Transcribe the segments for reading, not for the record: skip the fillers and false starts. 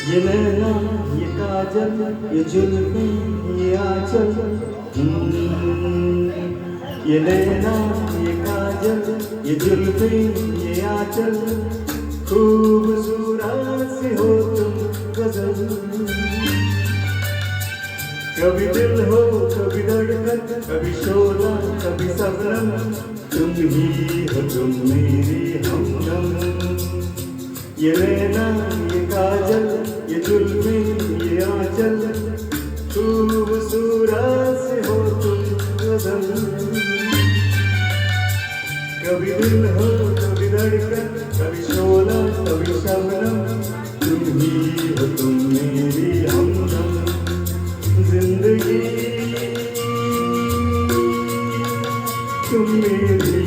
ये नैना ये काजल ये जुल्फें ये आंचल, ये नैना ये काजल ये जुल्फें ये आंचल, खूबसूरत सी हो तुम गजल। कभी दिल हो कभी धड़कन, कभी शोला कभी शबनम, तुम ही हो तुम मेरी हमदम। ये नैना ये काजल ये जुल्फें ये आंचल, खूबसूरत से हो तुम गजल। कभी दिल हो कभी धड़कन, कभी शोला कभी शबनम, तुम ही हो तुम मेरी हमदम। जिंदगी तुम मेरी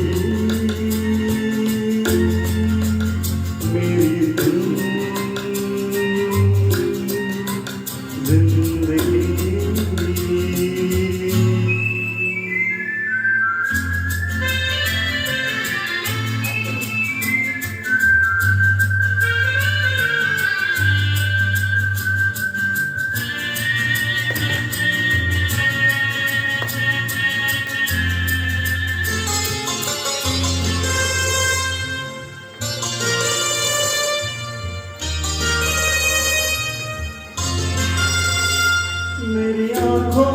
मेरी आँखों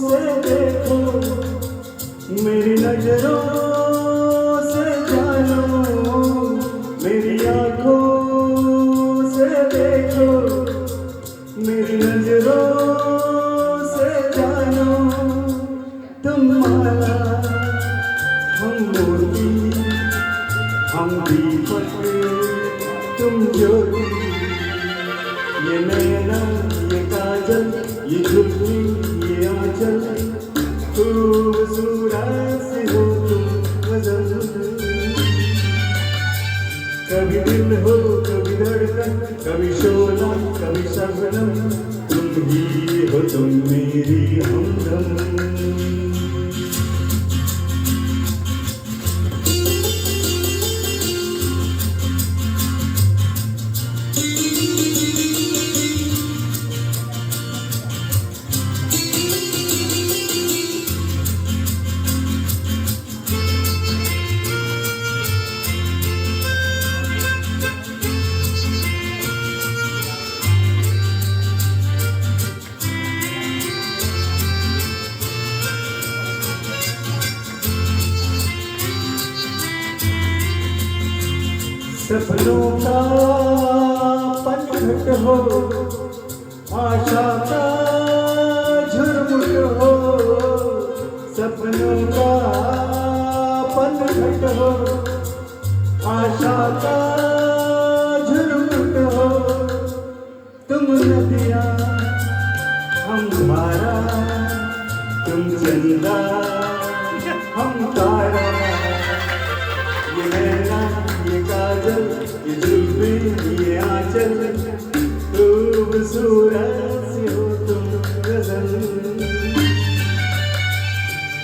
से देखो, मेरी नजरों से जानो, मेरी आँखों से देखो, मेरी नजरों से जानो। तुम माला हम मोती, हम दीपक तुम ज्योति। ये नैना ये काजल ये जुल्फें ये आंचल, खूबसूरत से हो तुम गजल। कभी दिल हो कभी धड़कन, कभी शोला कभी शबनम, तुम ही हो तुम मेरी हमदम। सपनों का पनघट हो, आशा का झुरमुट हो। सपनों का पनघट हो, आशा का झुरमुट हो। तुम नदियाँ हम धारा, तुम चंदा हम तारा। ये नैना ये काजल ये जुल्फें ये आंचल, खूबसूरत सी हो तुम गजल।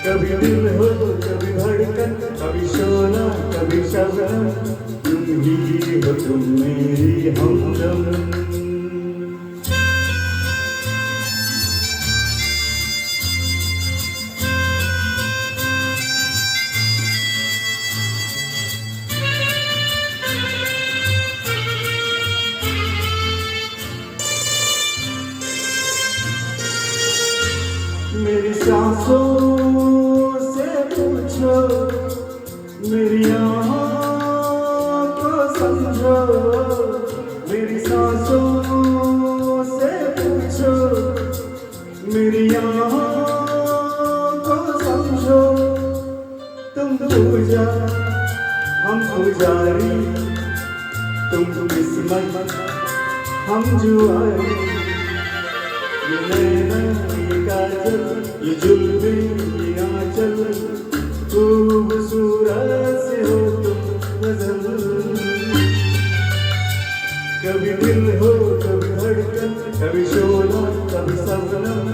कभी दिल हो कभी धड़कन, कभी शोला कभी शबनम, तुम ही हो तुम मेरी हमदम। मेरी सांसों से पूछो, मेरी आँखों को समझो। मेरी सांसों से पूछो, मेरी आँखों को समझो। तुम पूजा हम पुजारी, तुम किस्मत हम जुआरी। ये नैना ये काजल ये जुल्फें ये आंचल, खूबसूरत से हो तुम गजल। कभी दिल हो कभी धड़कन, कभी शोला कभी शबनम,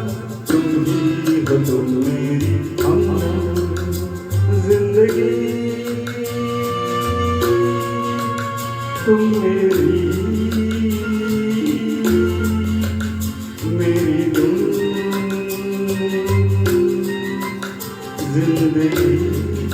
तुम ही हो तुम मेरी हमदम। जिंदगी तुम मेरी जिंदगी